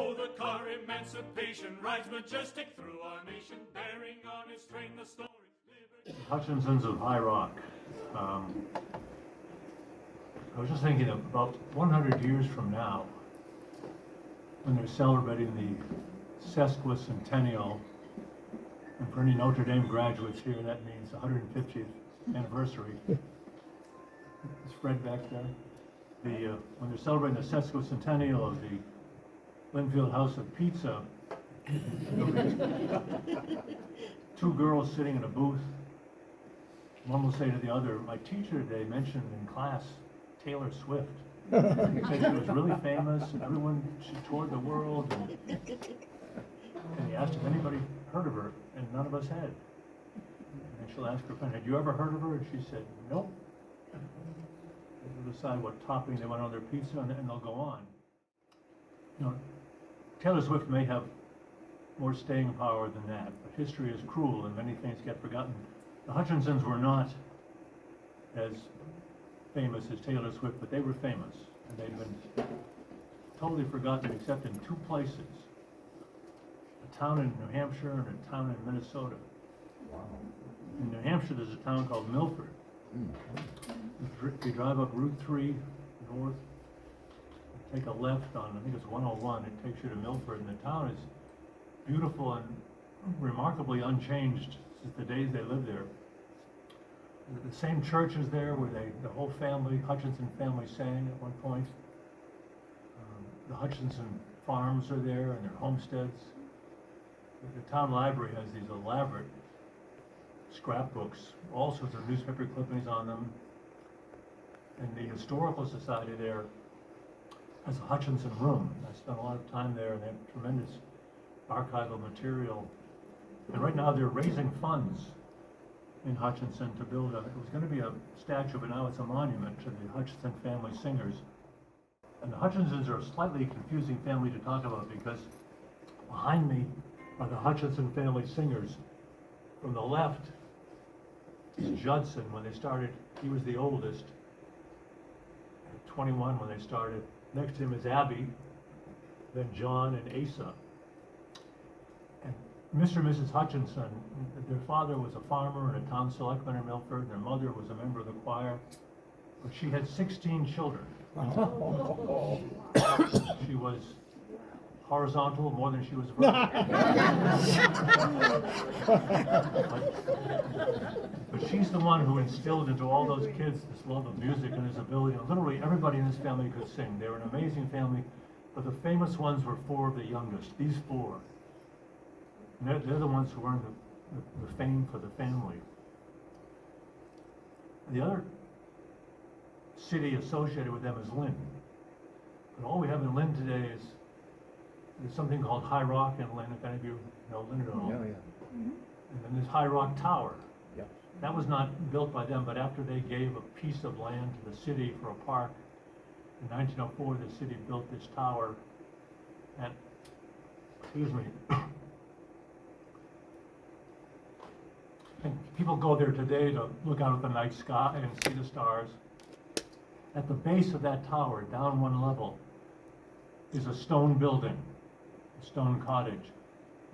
Oh, the car emancipation rides majestic through our nation, bearing on its train the story. Hutchinsons of High Rock. I was just thinking about 100 years from now, when they're celebrating the sesquicentennial, and for any Notre Dame graduates here, that means 150th anniversary. It's Fred back there. When they're celebrating the sesquicentennial of the Lynnfield House of Pizza, two girls sitting in a booth. One will say to the other, "My teacher today mentioned in class Taylor Swift. He said she was really famous, and she toured the world." And he asked if anybody heard of her, and none of us had. And she'll ask her friend, "Had you ever heard of her?" And she said, "Nope." They'll decide what topping they want on their pizza, and they'll go on. You know, Taylor Swift may have more staying power than that, but history is cruel, and many things get forgotten. The Hutchinsons were not as famous as Taylor Swift, but they were famous, and they'd been totally forgotten except in two places: a town in New Hampshire and a town in Minnesota. Wow. In New Hampshire, there's a town called Milford. If you drive up Route 3 north, take a left on, I think it's 101, it takes you to Milford, and the town is beautiful and remarkably unchanged since the days they lived there. The same church is there where the whole family, Hutchinson family, sang at one point. The Hutchinson farms are there and their homesteads. The town library has these elaborate scrapbooks, all sorts of newspaper clippings on them. And the Historical Society there has a Hutchinson room. I spent a lot of time there, and they have tremendous archival material. And right now they're raising funds in Hutchinson to build it was going to be a statue, but now it's a monument to the Hutchinson family singers. And the Hutchinsons are a slightly confusing family to talk about because behind me are the Hutchinson family singers. From the left is Judson. When they started, he was the oldest, at 21 when they started. Next to him is Abby, then John and Asa. And Mr. and Mrs. Hutchinson, their father was a farmer and a town selectman in Milford, and their mother was a member of the choir. But she had 16 children. She was horizontal more than she was vertical. But she's the one who instilled into all those kids this love of music and this ability. And literally everybody in this family could sing. They were an amazing family, but the famous ones were four of the youngest, these four. And they're the ones who earned the fame for the family. The other city associated with them is Lynn. But all we have in Lynn today is there's something called High Rock in Lynn, if any of you know Lynn at all. Oh, yeah. And then there's High Rock Tower. Yeah. That was not built by them, but after they gave a piece of land to the city for a park, in 1904, the city built this tower. And, excuse me, and people go there today to look out at the night sky and see the stars. At the base of that tower, down one level, is a stone building, a stone cottage.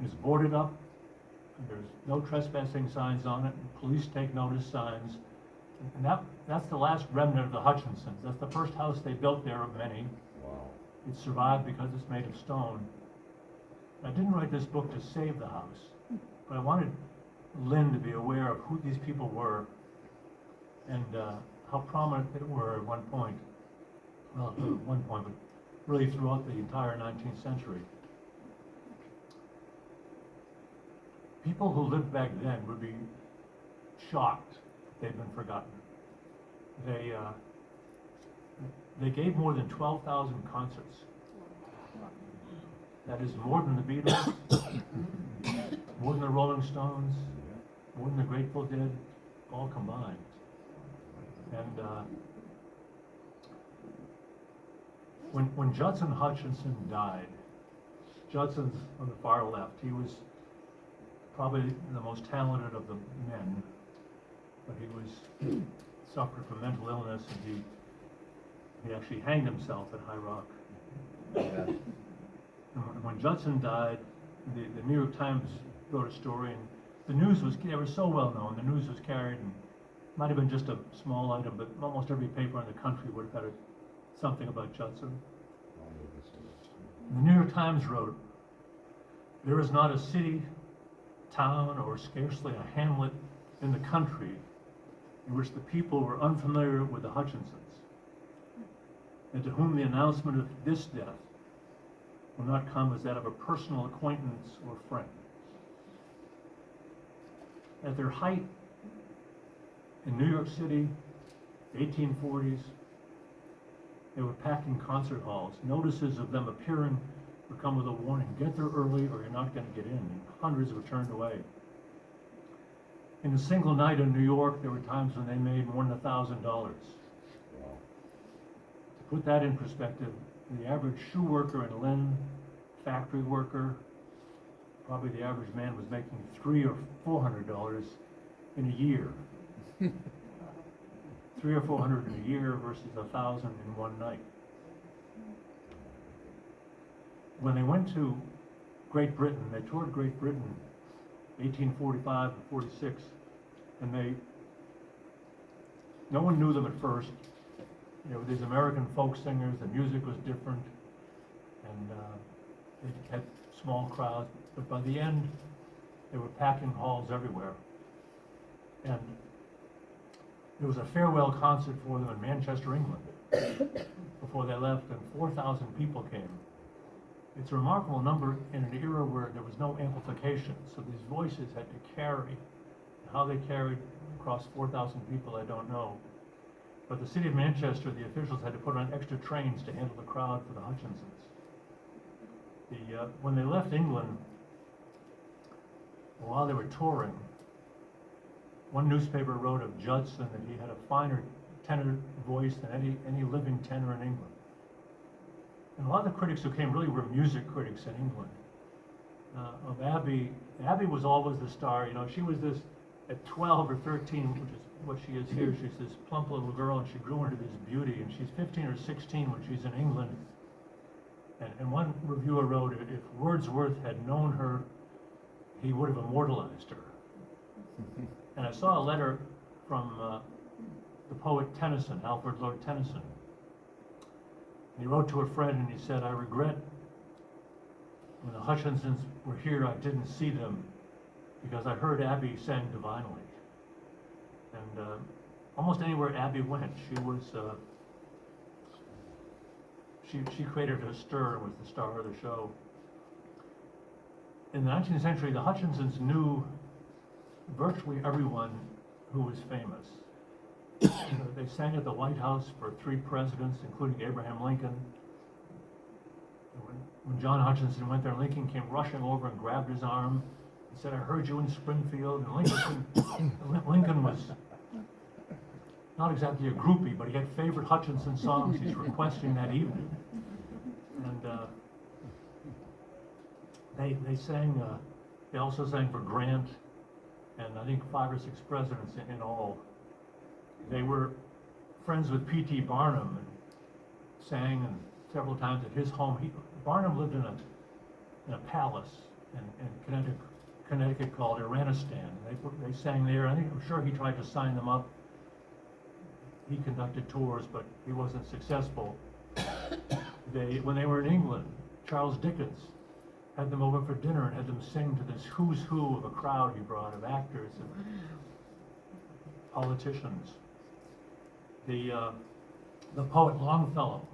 It's boarded up, and there's no trespassing signs on it, and police take notice signs. And that's the last remnant of the Hutchinsons. That's the first house they built there of many. Wow. It survived because it's made of stone. I didn't write this book to save the house, but I wanted Lynn to be aware of who these people were and how prominent they were at one point. Well, not at one point, but really throughout the entire 19th century. People who lived back then would be shocked if they'd been forgotten. They gave more than 12,000 concerts. That is more than the Beatles, more than the Rolling Stones, more than the Grateful Dead, all combined. And when Judson Hutchinson died, Judson's on the far left. He was probably the most talented of the men, but he suffered from mental illness, and he actually hanged himself at High Rock. Yeah. And when Judson died, the New York Times wrote a story, and the news was, they were so well known, the news was carried, and it might have been just a small item, but almost every paper in the country would have had something about Judson. The New York Times wrote, "There is not a city, town, or scarcely a hamlet in the country in which the people were unfamiliar with the Hutchinsons, and to whom the announcement of this death will not come as that of a personal acquaintance or friend." At their height in New York City, 1840s, they were packing concert halls. Notices of them appearing would come with a warning: get there early or you're not going to get in. And hundreds were turned away. In a single night in New York, there were times when they made more than $1,000. Wow. To put that in perspective, the average shoe worker in Lynn, factory worker, probably the average man was making $300 or $400 in a year. $300 or $400 in a year versus $1,000 in one night. When they went to Great Britain, they toured Great Britain, 1845 and 46, and no one knew them at first. You know, these American folk singers, the music was different, and they had small crowds, but by the end, they were packing halls everywhere. And there was a farewell concert for them in Manchester, England, before they left, and 4,000 people came. It's a remarkable number in an era where there was no amplification, so these voices had to carry. How they carried across 4,000 people, I don't know. But the city of Manchester, the officials had to put on extra trains to handle the crowd for the Hutchinsons. When they left England, while they were touring, one newspaper wrote of Judson that he had a finer tenor voice than any living tenor in England. And a lot of the critics who came really were music critics in England. Of Abby was always the star. You know, she was this, at 12 or 13, which is what she is here, she's this plump little girl, and she grew into this beauty, and she's 15 or 16 when she's in England. And one reviewer wrote, if Wordsworth had known her, he would have immortalized her. And I saw a letter from the poet Tennyson, Alfred Lord Tennyson. And he wrote to a friend and he said, "I regret when the Hutchinsons were here, I didn't see them because I heard Abby sang divinely." And almost anywhere Abby went, she was, she created a stir and was the star of the show. In the 19th century, the Hutchinsons knew virtually everyone who was famous. They sang at the White House for 3 presidents, including Abraham Lincoln. When John Hutchinson went there, Lincoln came rushing over and grabbed his arm and said, "I heard you in Springfield." And Lincoln was not exactly a groupie, but he had favorite Hutchinson songs he's requesting that evening. And they sang, they also sang for Grant, and I think 5 or 6 presidents in all. They were friends with P.T. Barnum and sang several times at his home. Barnum lived in a palace in Connecticut called Iranistan. They sang there. I'm sure he tried to sign them up. He conducted tours, but he wasn't successful. When they were in England, Charles Dickens had them over for dinner and had them sing to this who's who of a crowd he brought of actors and politicians. The poet Longfellow,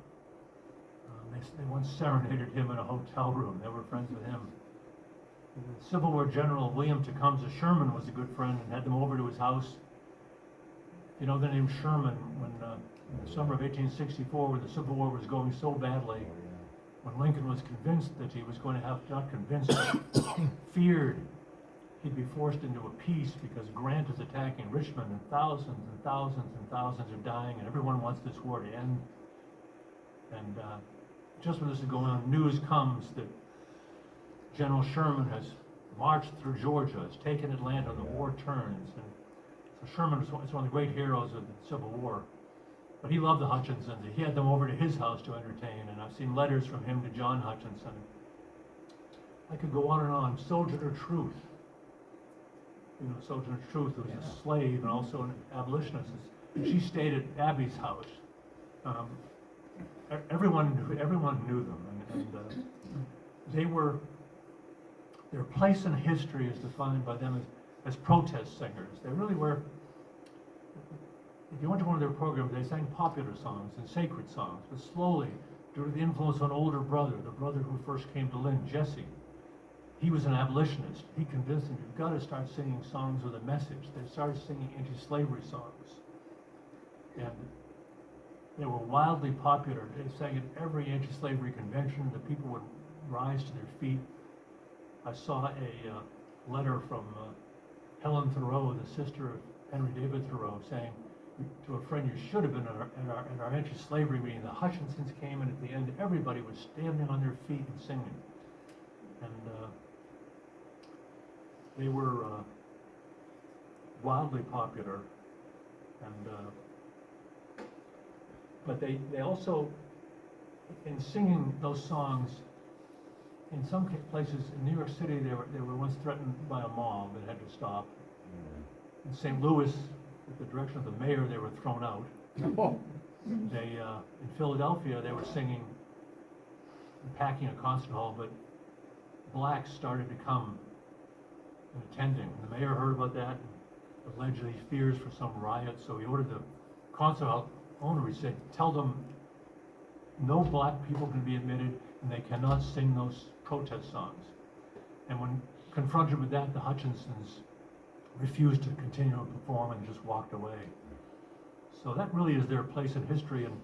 they once serenaded him in a hotel room. They were friends with him. The Civil War General William Tecumseh Sherman was a good friend and had them over to his house. You know the name Sherman, when in the summer of 1864, when the Civil War was going so badly, when Lincoln was convinced that he was going to have, not convinced, but feared he'd be forced into a peace because Grant is attacking Richmond and thousands and thousands and thousands are dying and everyone wants this war to end. And just when this is going on, news comes that General Sherman has marched through Georgia, has taken Atlanta, and the war turns. And so Sherman is one of the great heroes of the Civil War. But he loved the Hutchinsons. He had them over to his house to entertain, and I've seen letters from him to John Hutchinson. I could go on and on. Sojourner Truth. You know, Sojourner Truth was a slave and also an abolitionist. She stayed at Abby's house. Everyone knew them, and their place in history is defined by them as protest singers. They really were. If you went to one of their programs, they sang popular songs and sacred songs, but slowly, due to the influence of an older brother, the brother who first came to Lynn, Jesse, he was an abolitionist. He convinced them, you've got to start singing songs with a message. They started singing anti-slavery songs. And they were wildly popular. They sang at every anti-slavery convention. The people would rise to their feet. I saw a letter from Helen Thoreau, the sister of Henry David Thoreau, saying to a friend, you should have been at our anti-slavery meeting. The Hutchinsons came, and at the end, everybody was standing on their feet and singing. And they were wildly popular. And but they also, in singing those songs, in some places in New York City, they were once threatened by a mob that had to stop. In St. Louis, at the direction of the mayor, they were thrown out. They in Philadelphia, they were singing, packing a concert hall, but blacks started to come and attending. The mayor heard about that, and allegedly fears for some riot, so he ordered the concert hall owner, he said, tell them no black people can be admitted and they cannot sing those protest songs. And when confronted with that, the Hutchinsons refused to continue to perform and just walked away. So that really is their place in history, and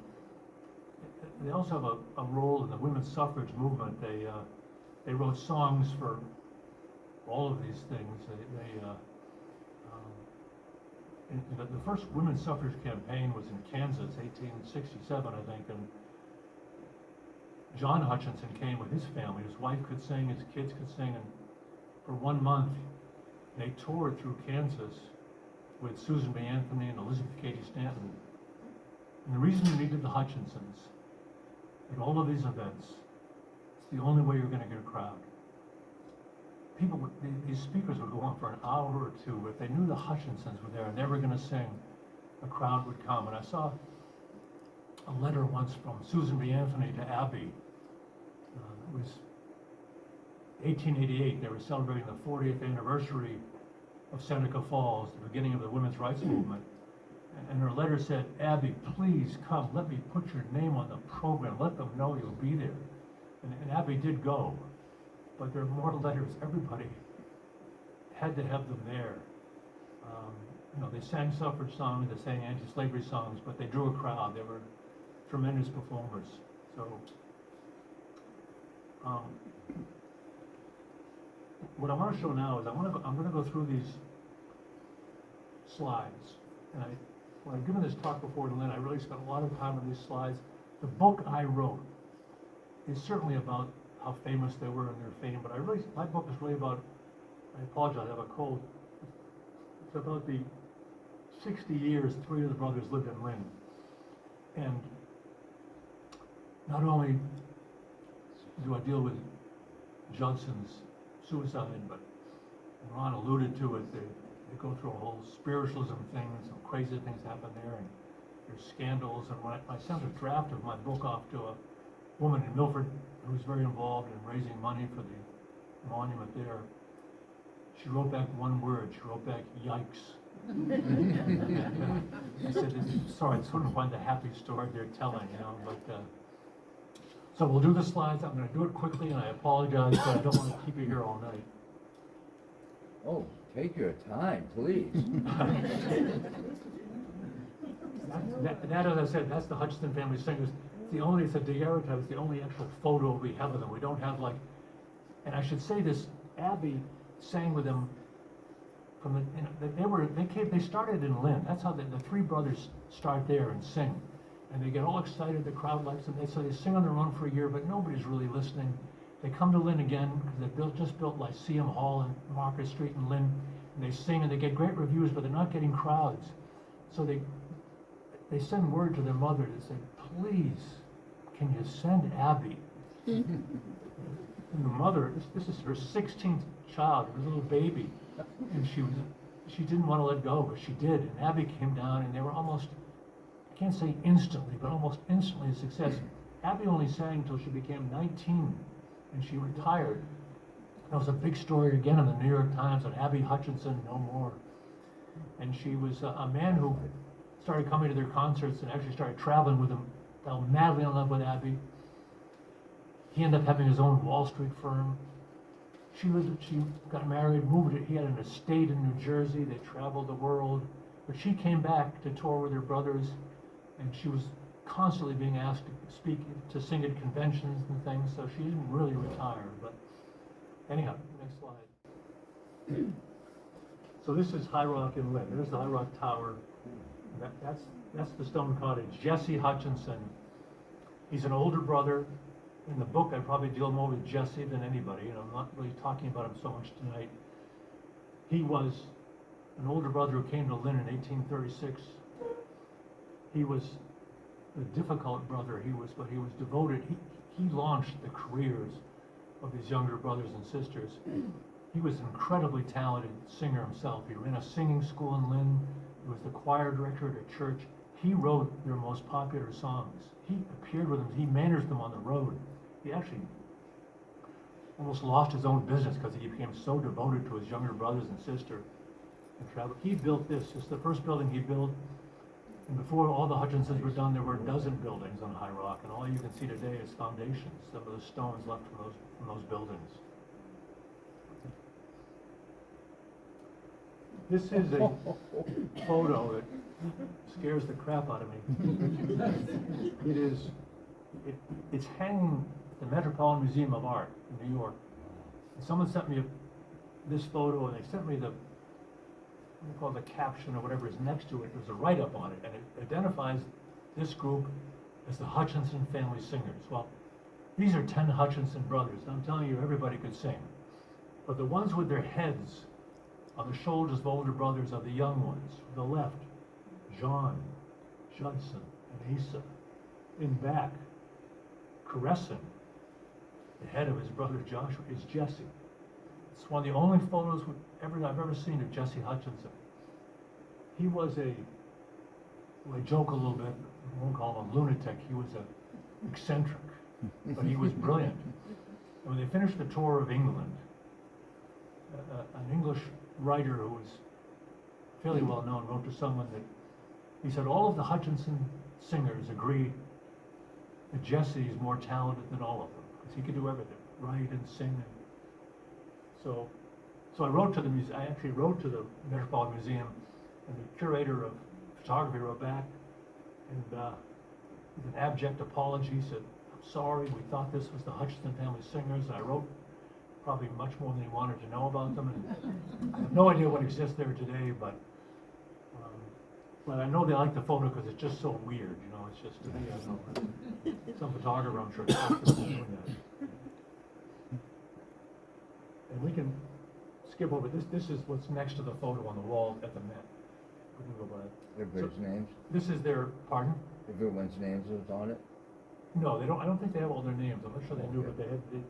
they also have a role in the women's suffrage movement. They wrote songs for all of these things. The first women's suffrage campaign was in Kansas, 1867, I think, and John Hutchinson came with his family. His wife could sing, his kids could sing, and for 1 month, they toured through Kansas with Susan B. Anthony and Elizabeth Cady Stanton. And the reason you needed the Hutchinsons at all of these events, it's the only way you're going to get a crowd. These speakers would go on for an hour or two. If they knew the Hutchinsons were there and they were going to sing, a crowd would come. And I saw a letter once from Susan B. Anthony to Abby. It was 1888. They were celebrating the 40th anniversary of Seneca Falls, the beginning of the women's rights movement. And her letter said, Abby, please come. Let me put your name on the program. Let them know you'll be there. And Abby did go. But there are more letters. Everybody had to have them there. They sang suffrage songs, they sang anti-slavery songs, but they drew a crowd. They were tremendous performers. So, what I want to show now is I'm going to go through these slides. And when I've given this talk before to Lynn, I really spent a lot of time on these slides. The book I wrote is certainly about how famous they were and their fame, but my book is really about, I apologize, I have a cold. It's about the 60 years 3 of the brothers lived in Lynn. And not only do I deal with Judson's suicide, but Ron alluded to it, they go through a whole spiritualism thing, and some crazy things happen there, and there's scandals. And when I sent a draft of my book off to a woman in Milford who was very involved in raising money for the monument there, she wrote back one word. She wrote back, yikes. I said, sorry, it's sort of one of the happy story they're telling, but so we'll do the slides. I'm going to do it quickly, and I apologize, but I don't want to keep you here all night. Oh, take your time, please. That, as I said, that's the Hutchinson family singers. It's a daguerreotype. It's the only actual photo we have of them. We don't have and I should say this, Abby sang with them from they started in Lynn. That's how the 3 brothers start there and sing. And they get all excited, the crowd likes them. So they sing on their own for a year, but nobody's really listening. They come to Lynn again, because they just built Lyceum Hall in Market Street in Lynn, and they sing and they get great reviews, but they're not getting crowds. So they send word to their mother to say, please, can you send Abby? And the mother, this is her 16th child, her little baby, and she didn't want to let go, but she did. And Abby came down, and they were almost, I can't say instantly, but almost instantly a success. Abby only sang until she became 19, and she retired. That was a big story again in the New York Times on Abby Hutchinson, no more. And she was a man who started coming to their concerts and actually started traveling with them, fell madly in love with Abby. He ended up having his own Wall Street firm. She got married, he had an estate in New Jersey, they traveled the world. But she came back to tour with her brothers, and she was constantly being asked to sing at conventions and things, so she didn't really retire. But anyhow, next slide. So this is High Rock in Lynn. There's the High Rock Tower. That's the stone cottage. Jesse Hutchinson. He's an older brother. In the book, I probably deal more with Jesse than anybody, and I'm not really talking about him so much tonight. He was an older brother who came to Lynn in 1836. He was a difficult brother, but he was devoted. He launched the careers of his younger brothers and sisters. He was an incredibly talented singer himself. He ran a singing school in Lynn. He was the choir director at a church. He wrote their most popular songs. He appeared with them. He managed them on the road. He actually almost lost his own business because he became so devoted to his younger brothers and sister and traveled. He built this. It's the first building he built. And before all the Hutchinsons were done, there were a dozen buildings on High Rock, and all you can see today is foundations, some of the stones left from those buildings. This is a photo that scares the crap out of me. It's hanging at the Metropolitan Museum of Art in New York. And someone sent me this photo, and they sent me what we call the caption or whatever is next to it. There's a write-up on it, and it identifies this group as the Hutchinson family singers. Well, these are 10 Hutchinson brothers. I'm telling you, everybody could sing. But the ones with their heads on the shoulders of older brothers are the young ones. To the left, John, Judson, and Asa. In back, caressing the head of his brother Joshua is Jesse. It's one of the only photos I've ever seen of Jesse Hutchinson. He was I joke a little bit, I won't call him a lunatic, he was an eccentric, but he was brilliant. And when they finished the tour of England, an English writer who was fairly well known wrote to someone that he said all of the Hutchinson singers agree that Jesse is more talented than all of them because he could do everything, write and sing. So I wrote to the museum. I actually wrote to the Metropolitan Museum, and the curator of photography wrote back, and with an abject apology said, "I'm sorry, we thought this was the Hutchinson family singers." And I wrote probably much more than he wanted to know about them, and I have no idea what exists there today, but I know they like the photo because it's just so weird, you know. It's just to me, I don't know. Some photographer, I'm sure, is doing that. And we can skip over this. This is what's next to the photo on the wall at the Met. We can go by it. Everybody's names? This is their, pardon? Everyone's names is on it? No, they don't. I don't think they have all their names. I'm not sure they do, but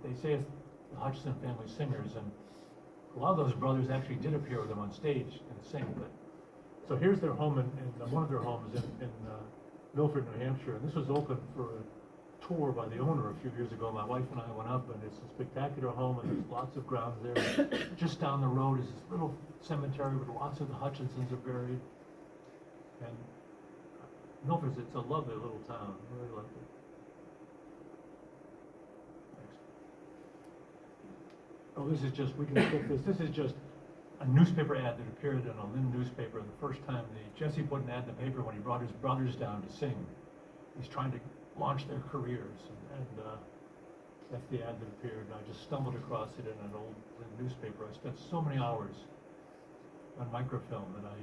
they say it's the Hutchinson family singers, and a lot of those brothers actually did appear with them on stage and sing. But so here's their home in one of their homes in Milford, New Hampshire, and this was open for a tour by the owner a few years ago. My wife and I went up, and it's a spectacular home, and there's lots of grounds there. Just down the road is this little cemetery where lots of the Hutchinsons are buried. And Milford, it's a lovely little town. I really like it. Oh, this is just, we can skip this. This is just a newspaper ad that appeared in a Lynn newspaper the first time. Jesse put an ad in the paper when he brought his brothers down to sing. He's trying to launch their careers, and that's the ad that appeared. And I just stumbled across it in an old Lynn newspaper. I spent so many hours on microfilm that I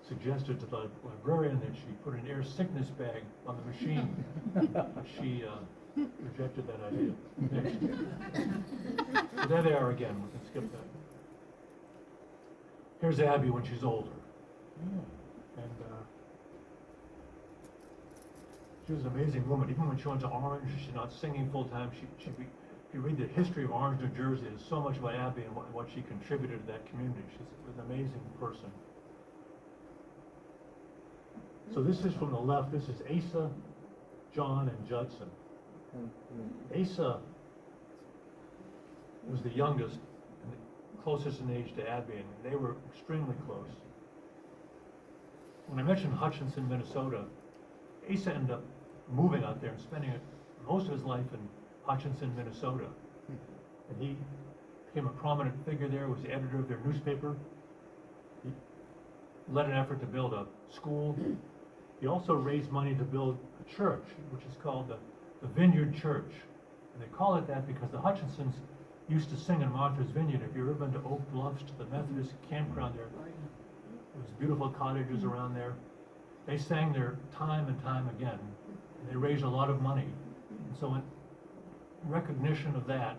suggested to the librarian that she put an air sickness bag on the machine. She rejected that idea. Next. So there they are again. We can skip that. Here's Abby when she's older. And She was an amazing woman. Even when she went to Orange, she's not singing full time. If you read the history of Orange, New Jersey, there's so much about Abby and what she contributed to that community. She's an amazing person. So this is from the left. This is Asa, John, and Judson. Asa was the youngest and the closest in age to Abby, and they were extremely close. When I mentioned Hutchinson, Minnesota, Asa ended up moving out there and spending most of his life in Hutchinson, Minnesota. And he became a prominent figure there, was the editor of their newspaper. He led an effort to build a school. He also raised money to build a church, which is called the Vineyard Church. And they call it that because the Hutchinsons used to sing in Martha's Vineyard. If you've ever been to Oak Bluffs, to the Methodist campground there, there's beautiful cottages around there. They sang there time and time again. And they raised a lot of money. And so in recognition of that,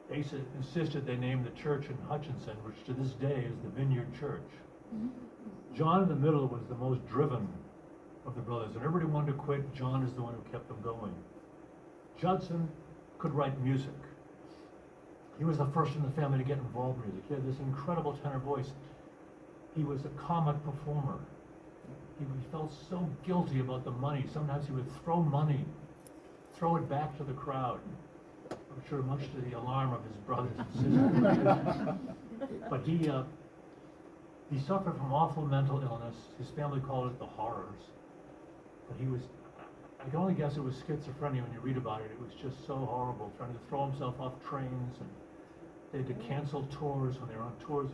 Asa insisted they name the church in Hutchinson, which to this day is the Vineyard Church. John in the middle was the most driven of the brothers, and everybody wanted to quit. John is the one who kept them going. Judson could write music. He was the first in the family to get involved in music. He had this incredible tenor voice. He was a comic performer. He felt so guilty about the money. Sometimes he would throw it back to the crowd. I'm sure much to the alarm of his brothers and sisters. But he suffered from awful mental illness. His family called it the horrors. But I can only guess it was schizophrenia when you read about it. It was just so horrible, trying to throw himself off trains, and they had to cancel tours when they were on tours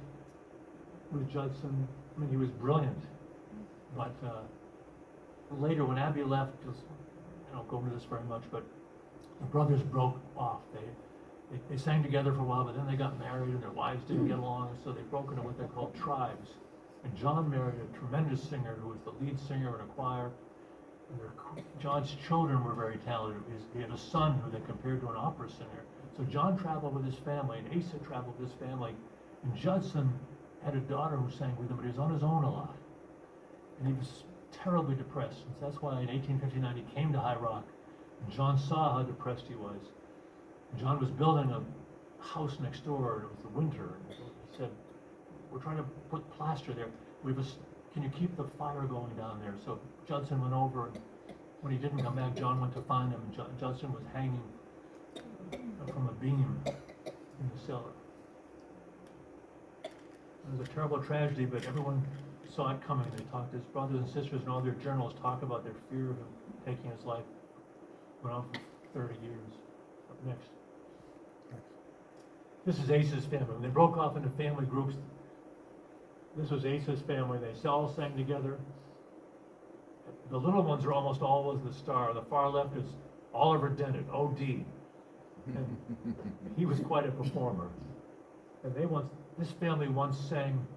with Judson. I mean, he was brilliant. But later, when Abby left, I don't go into this very much, but the brothers broke off. They sang together for a while, but then they got married and their wives didn't get along, so they broke into what they called tribes. And John married a tremendous singer who was the lead singer in a choir. And John's children were very talented. He had a son who they compared to an opera singer. So John traveled with his family, and Asa traveled with his family. And Judson had a daughter who sang with him, but he was on his own a lot. And he was terribly depressed. And so that's why in 1859 he came to High Rock. And John saw how depressed he was. John was building a house next door, and it was the winter. And he said, "We're trying to put plaster there. Can you keep the fire going down there?" So Judson went over, and when he didn't come back, John went to find him. And Judson was hanging from a beam in the cellar. It was a terrible tragedy, but everyone saw it coming. They talked, his brothers and sisters and all their journals talk about their fear of him taking his life. Went on for 30 years. Up next. This is Asa's family. When they broke off into family groups, this was Asa's family. They all sang together. The little ones are almost always the star. The far left is Oliver Dennett, O.D. And he was quite a performer. And this family once sang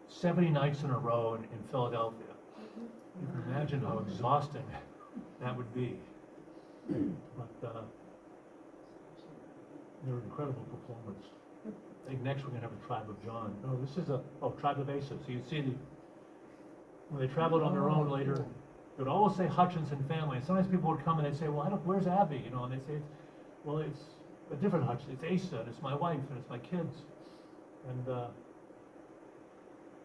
70 nights in a row in Philadelphia. You can imagine how exhausting that would be. But they were incredible performers. I think next we're going to have a Tribe of John. No, this is Tribe of Asa. So you see when they traveled on their own later, they would always say Hutchinson family. And sometimes people would come and they'd say, "Well, where's Abby?" You know, and they'd say, "Well, it's a different Hutchinson. It's Asa, and it's my wife, and it's my kids." And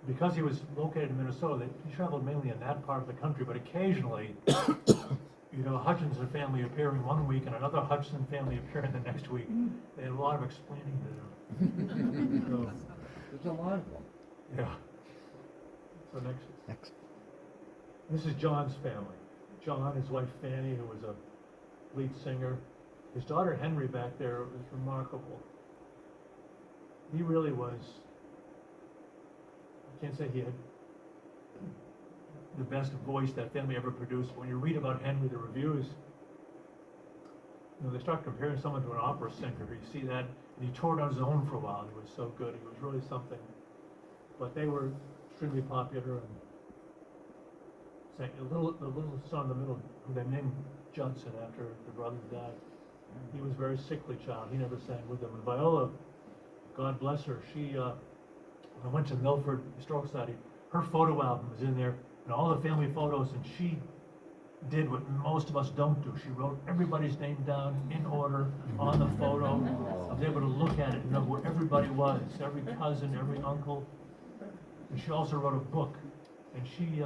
because he was located in Minnesota, he traveled mainly in that part of the country, but occasionally, Hutchinson family appearing one week and another Hutchinson family appearing the next week. They had a lot of explaining to do. So, There's a lot of them. yeah. So next. This is John's family. John, his wife Fanny, who was a lead singer. His daughter Henry back there was remarkable. He really was, I can't say he had the best voice that family ever produced. When you read about Henry, the reviews, they start comparing someone to an opera singer. You see that, and he toured on his own for a while. He was so good. He was really something. But they were extremely popular. And the little son in the middle, who they named Judson after the brothers died, he was a very sickly child. He never sang with them. And Viola, God bless her, I went to Milford Historical Society. Her photo album was in there, and all the family photos, and she did what most of us don't do. She wrote everybody's name down in order on the photo. I was able to look at it and know where everybody was, every cousin, every uncle. And she also wrote a book. And she,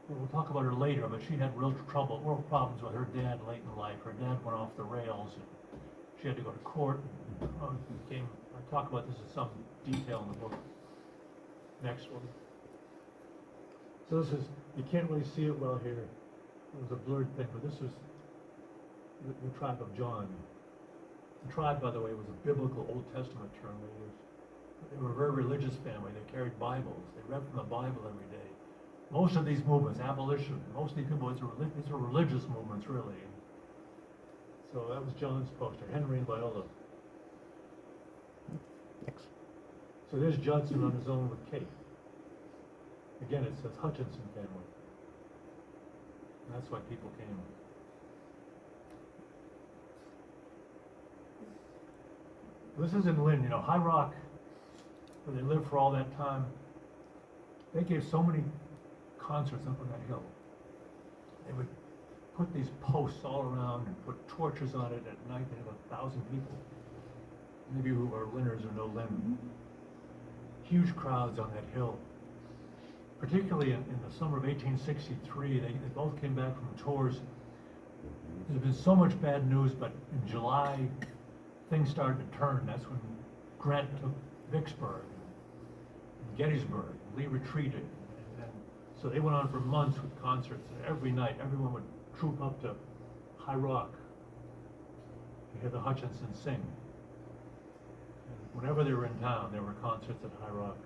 we'll talk about her later, but she had real problems with her dad late in life. Her dad went off the rails. And she had to go to court. I talk about this in some detail in the book. Next one. So this is, you can't really see it well here. It was a blurred thing, but this was the tribe of John. The tribe, by the way, was a biblical Old Testament term they used. They were a very religious family. They carried Bibles. They read from the Bible every day. Most of these movements, abolition, most of these people, these are religious movements, really. So that was John's poster, Henry and Viola. Next. So there's Judson on his own with Kate. Again, it says Hutchinson family. And that's why people came. This is in Lynn, High Rock, where they lived for all that time. They gave so many concerts up on that hill. They would put these posts all around and put torches on it at night. They had 1,000 people. Maybe who are Lynners or know Lynn. Huge crowds on that hill. Particularly in the summer of 1863, they both came back from tours. There's been so much bad news, but in July, things started to turn. That's when Grant took Vicksburg, and Gettysburg, and Lee retreated. And then, so they went on for months with concerts. And every night, everyone would troop up to High Rock to hear the Hutchinsons sing. And whenever they were in town, there were concerts at High Rock.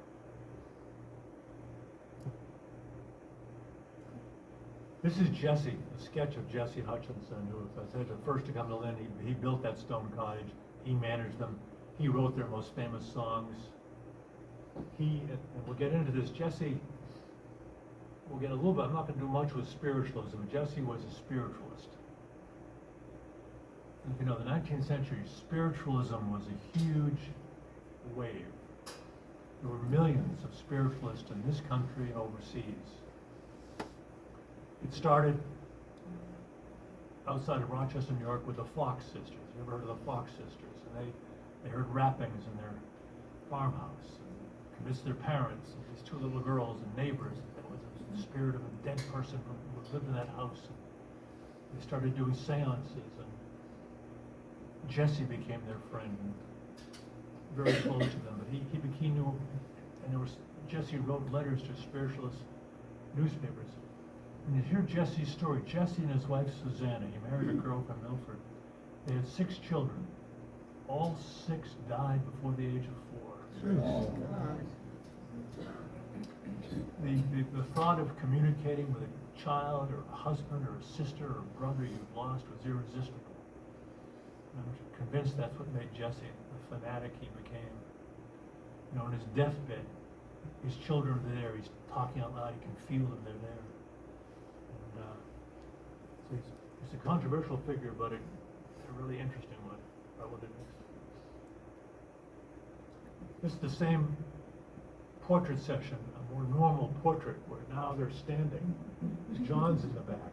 This is Jesse, a sketch of Jesse Hutchinson, who, as I said, the first to come to Lynn. He built that stone cottage. He managed them. He wrote their most famous songs. And we'll get into this. Jesse, we'll get a little bit, I'm not going to do much with spiritualism. Jesse was a spiritualist. And the 19th century, spiritualism was a huge wave. There were millions of spiritualists in this country and overseas. It started outside of Rochester, New York, with the Fox sisters. You ever heard of the Fox sisters? And they heard rappings in their farmhouse and convinced their parents and these two little girls and neighbors that was the spirit of a dead person who lived in that house. And they started doing seances, and Jesse became their friend, and very close to them. But he knew, and Jesse wrote letters to spiritualist newspapers. And you hear Jesse's story. Jesse and his wife Susanna, he married a girl from Milford. They had 6 children. All 6 died before the age of 4. The thought of communicating with a child or a husband or a sister or a brother you've lost was irresistible. And I'm convinced that's what made Jesse the fanatic he became. On his deathbed, his children are there. He's talking out loud. He can feel them. They're there. So he's a controversial figure, but a really interesting one. We'll do next. This is the same portrait session, a more normal portrait, where now they're standing. John's in the back,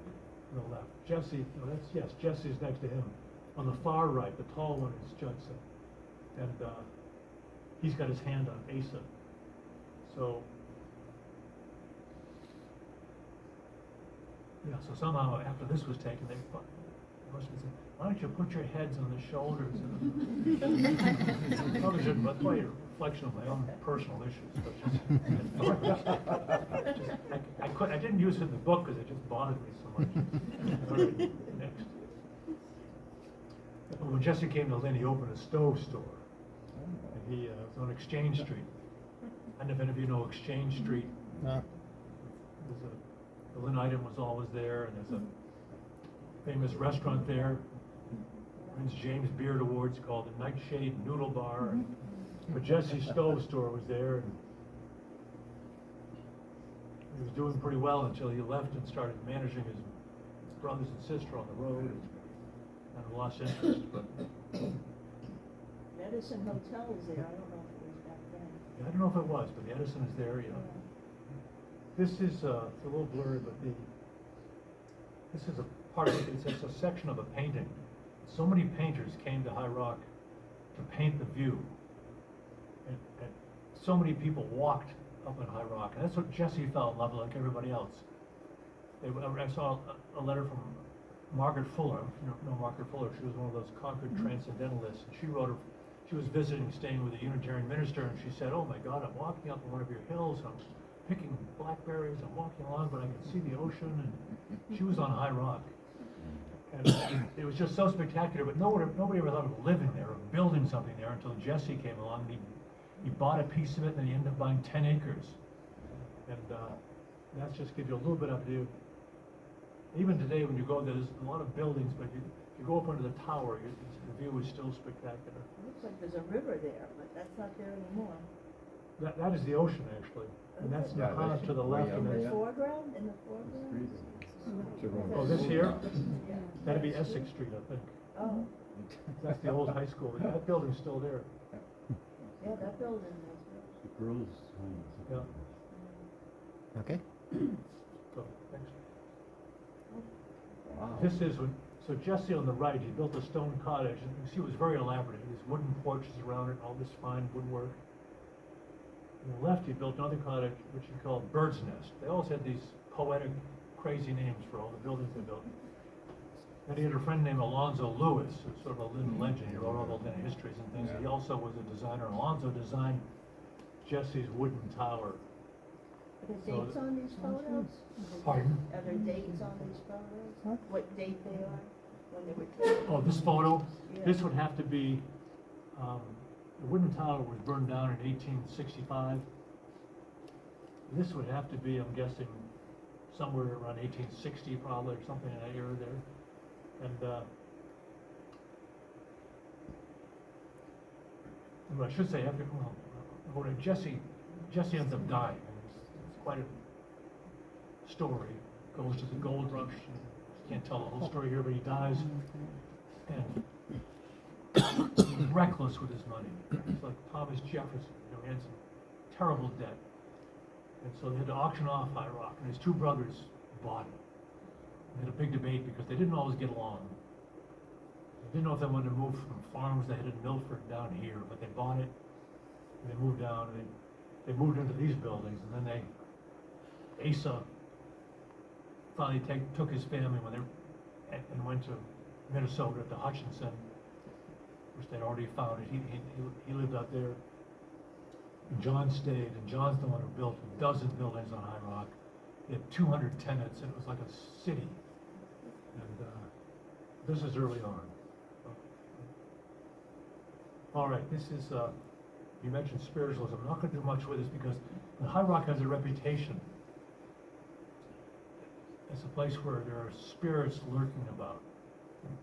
on the left. Jesse, Jesse's next to him. On the far right, the tall one is Judson. And he's got his hand on Asa. So somehow after this was taken, they must have said, why don't you put your heads on the shoulders? Probably shouldn't, but probably a reflection of my own personal issues. But I didn't use it in the book because it just bothered me so much. All right, next. When Jesse came to Lynn, he opened a stove store. And he was on Exchange Street. I don't know if any of you know Exchange Street. No. The Lynn Item was always there, and there's a famous restaurant there, wins James Beard Awards, called the Nightshade Noodle Bar. But Jesse's stove store was there, and he was doing pretty well until he left and started managing his brothers and sister on the road, and lost interest. But Edison Hotel is there. I don't know if it was back then. I don't know if it was, but the Edison is there. This is it's a little blurry, but this is a part of it, it's a section of a painting. So many painters came to High Rock to paint the view. And so many people walked up in High Rock, and that's what Jesse fell in love with, like everybody else. I saw a letter from Margaret Fuller. You know Margaret Fuller, she was one of those Concord transcendentalists, and she was visiting, staying with a Unitarian minister, and she said, "Oh my God, I'm walking up on one of your hills, I'm picking blackberries, I'm walking along, but I can see the ocean," and she was on High Rock. And it was just so spectacular, but nobody ever thought of living there or building something there until Jesse came along, and he bought a piece of it, and then he ended up buying 10 acres. And that just gives you a little bit of view. Even today, when you go there, there's a lot of buildings, but you go up under the tower, the view is still spectacular. It looks like there's a river there, but that's not there anymore. That is the ocean, actually, and that's Yeah, kind of to the left. In And the yeah. foreground, in the foreground? oh, this here? Yeah. That'd be Essex Street, I think. Oh, That's the old high school. That building's still there. yeah, that building is. The girls' home. Yeah. Okay. So, next. Wow. This is so Jesse on the right, he built a stone cottage, and you see it was very elaborate. These wooden porches around it, all this fine woodwork. On the left, he built another cottage, which he called Bird's Nest. They always had these poetic, crazy names for all the buildings they built. And he had a friend named Alonzo Lewis, who's sort of a Lynn legend. He wrote all the Lynn histories and things. He also was a designer. Alonzo designed Jesse's wooden tower. Are there dates on these photos? Pardon? Are there dates on these photos? What date they are, when they were taken? Oh, this photo, Yeah. this would have to be, the wooden tower was burned down in 1865. This would have to be, I'm guessing, somewhere around 1860 probably, or something in that era there. And, well, I should say, when Jesse ends up dying, and it's quite a story. Goes to the gold rush. Can't tell the whole story here, but he dies, and he's reckless with his money. It's like Thomas Jefferson, he had some terrible debt, and so they had to auction off High Rock, and his two brothers bought it. They had a big debate because they didn't always get along. They didn't know if they wanted to move from farms they had in Milford down here, but they bought it, and they moved down, and they moved into these buildings, and then Asa finally took his family and went to Minnesota to Hutchinson, which they'd already founded. He lived out there. And John stayed, and John's the one who built a dozen buildings on High Rock. They had 200 tenants, and it was like a city. And this is early on. All right, this is, you mentioned spiritualism. I'm not going to do much with this because High Rock has a reputation as a place where there are spirits lurking about. And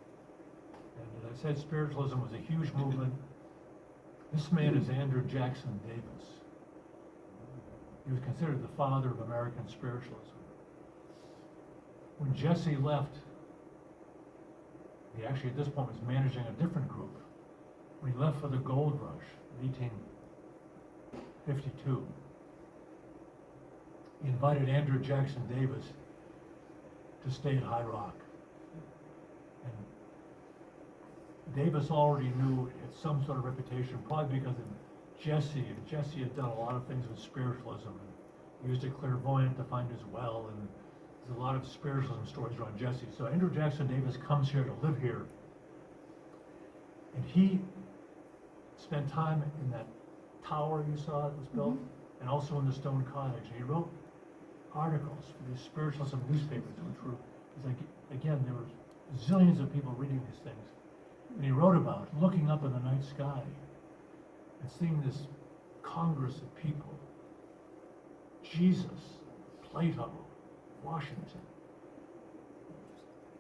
as I said, spiritualism was a huge movement. This man is Andrew Jackson Davis. He was considered the father of American spiritualism. When Jesse left, he actually at this point was managing a different group. When he left for the gold rush in 1852, he invited Andrew Jackson Davis to stay at High Rock. And Davis already knew it had some sort of reputation, probably because of Jesse, and Jesse had done a lot of things with spiritualism. And he used a clairvoyant to find his well, and there's a lot of spiritualism stories around Jesse. So Andrew Jackson Davis comes here to live here, and he spent time in that tower you saw that was built, and also in the stone cottage. And he wrote articles for these spiritualism newspapers, which were, like, again, there were zillions of people reading these things. And he wrote about looking up in the night sky and seeing this congress of people. Jesus, Plato, Washington,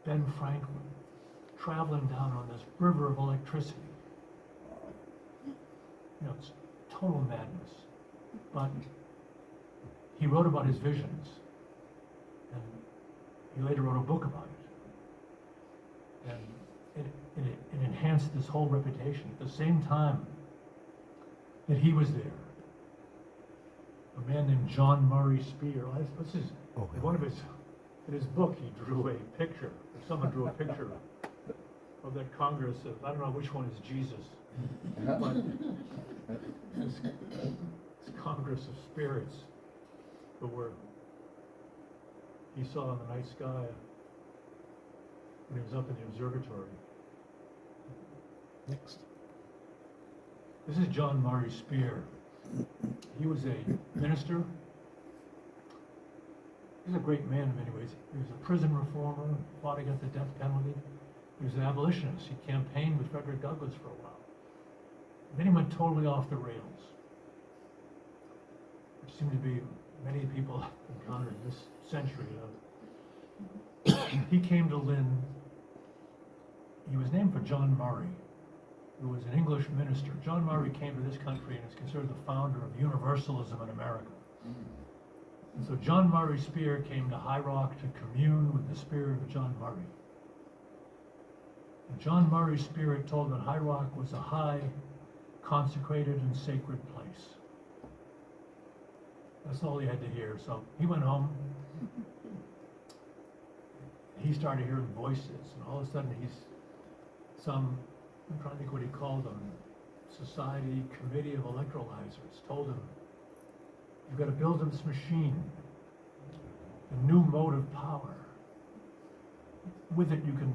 Ben Franklin, traveling down on this river of electricity. You know, it's total madness. But he wrote about his visions, and he later wrote a book about it. And it enhanced this whole reputation. At the same time that he was there, a man named John Murray Spear, one of his In his book, he drew a picture, or someone drew a picture of that Congress of, I don't know which one is Jesus, but this Congress of spirits who were, he saw in the night sky when he was up in the observatory. Next. This is John Murray Spear. He was a minister. He's a great man in many ways. He was a prison reformer, fought against the death penalty. He was an abolitionist. He campaigned with Frederick Douglass for a while. And then he went totally off the rails, which seemed to be many people encountered in this century. He came to Lynn. He was named for John Murray, who was an English minister. John Murray came to this country and is considered the founder of universalism in America. And so John Murray Spear came to High Rock to commune with the spirit of John Murray. And John Murray's spirit told him that High Rock was a high, consecrated, and sacred place. That's all he had to hear. So he went home. He started hearing voices, and all of a sudden I'm trying to think what he called them, Society Committee of Electrolyzers, told him, you've got to build this machine, a new mode of power. With it, you can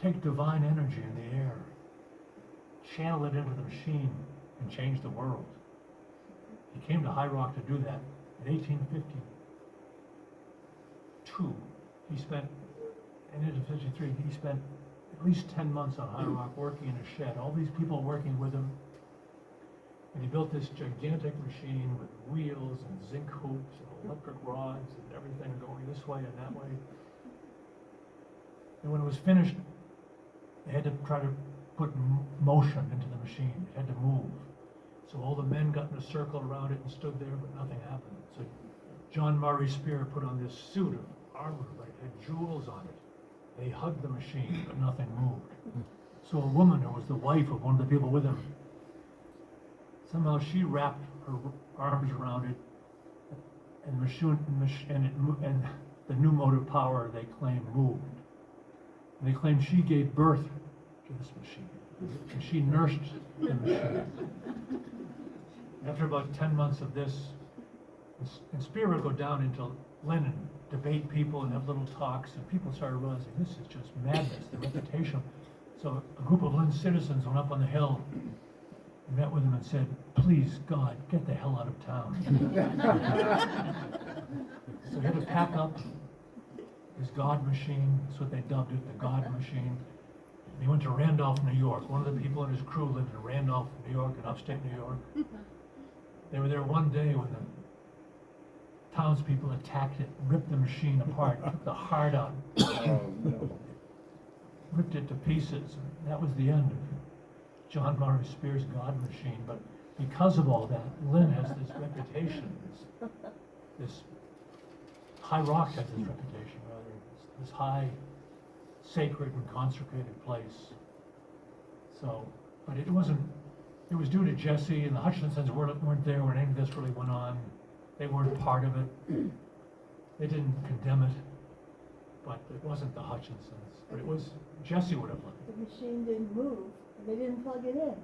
take divine energy in the air, channel it into the machine, and change the world. He came to High Rock to do that. In 1852, in 1853, he spent at least 10 months on High Rock working in a shed. All these people working with him. And he built this gigantic machine with wheels and zinc hoops and electric rods and everything going this way and that way. And when it was finished, they had to try to put motion into the machine. It had to move. So all the men got in a circle around it and stood there, but nothing happened. So John Murray Spear put on this suit of armor, but it had jewels on it. They hugged the machine, but nothing moved. So a woman who was the wife of one of the people with him, somehow she wrapped her arms around it, and the new mode of power, they claim, moved. And they claim she gave birth to this machine, and she nursed the machine. After about 10 months of this, and Spear would go down into Lynn and debate people and have little talks, and people started realizing this is just madness, the reputation. So a group of Lynn citizens went up on the hill and met with him and said, please, God, get the hell out of town. So he had to pack up his God machine. That's what they dubbed it, the God machine. And he went to Randolph, New York. One of the people in his crew lived in Randolph, New York, in upstate New York. They were there one day when the townspeople attacked it, ripped the machine apart, took the heart out, ripped it to pieces. And that was the end of John Murray Spear's God machine. But because of all that, Lynn has this reputation, this High Rock has this reputation, rather, this high, sacred and consecrated place. So, but it was due to Jesse, and the Hutchinsons weren't there when any of this really went on. They weren't part of it. They didn't condemn it, but it wasn't the Hutchinsons. But it was, Jesse would have loved it. The machine didn't move, and they didn't plug it in.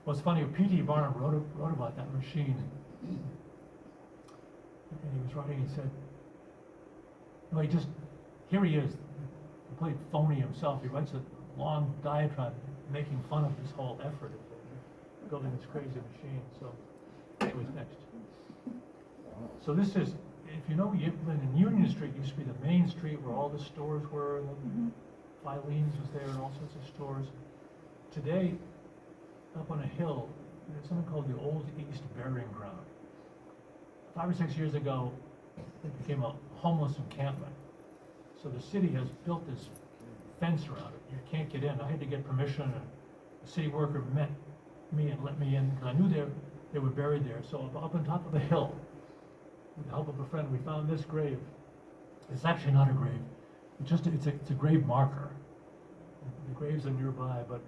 Well, it's funny, P.T. Barnum wrote about that machine. And he was writing, he said, no, here he is, completely phony himself. He writes a long diatribe making fun of this whole effort of building this crazy machine. So, anyways, next. So this is, if you know, in Union Street used to be the main street where all the stores were, and Filene's was there, and all sorts of stores. Today, up on a hill, there's something called the Old East Burying Ground. 5 or 6 years ago, it became a homeless encampment. So the city has built this fence around it. You can't get in. I had to get permission, and a city worker met me and let me in, because I knew they were buried there. So up on top of the hill, with the help of a friend, we found this grave. It's actually not a grave. It's a grave marker. The graves are nearby, but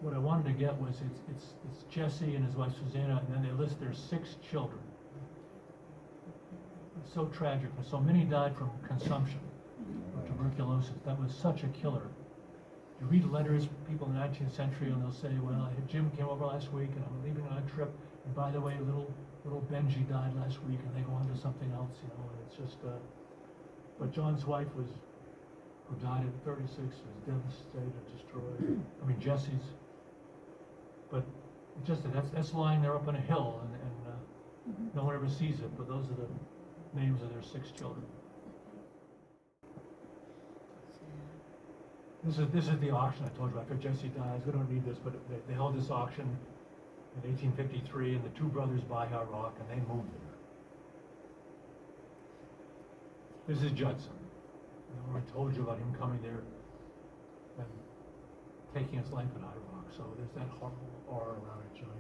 what I wanted to get was it's Jesse and his wife Susanna, and then they list their 6 children. so tragic. So many died from consumption or tuberculosis. That was such a killer. You read letters, people in the 19th century, and they'll say, well, Jim came over last week, and I'm leaving on a trip, and by the way, little Benji died last week, and they go on to something else, you know, and it's just, but John's wife who died at 36, was devastated, destroyed. I mean, Jesse's. But just that's lying there up on a hill, and no one ever sees it, but those are the names of their 6 children. This is the auction I told you after Jesse dies. We don't need this, but they held this auction in 1853, and the 2 brothers buy High Rock, and they moved there. This is Judson. I told you about him coming there and taking his life at High Rock. So there's that horrible aura around it. You know,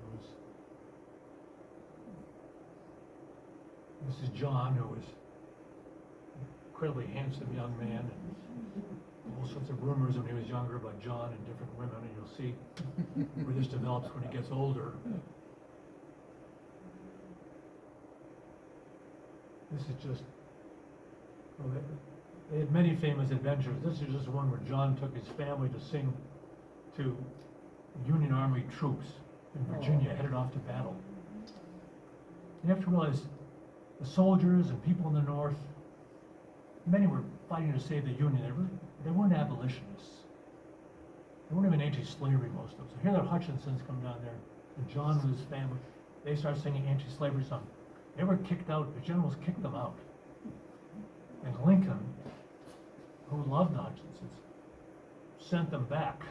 this is John, who was an incredibly handsome young man, and all sorts of rumors when he was younger about John and different women, and you'll see where this develops when he gets older. This is just, well, they had many famous adventures. This is just one where John took his family to sing to Union Army troops in Virginia headed off to battle. You have to realize the soldiers and people in the North, many were fighting to save the Union. They weren't abolitionists. They weren't even anti-slavery, most of them. So here the Hutchinsons come down there, and John and his family, they start singing anti-slavery songs. They were kicked out. The generals kicked them out. And Lincoln, who loved the Hutchinsons, sent them back.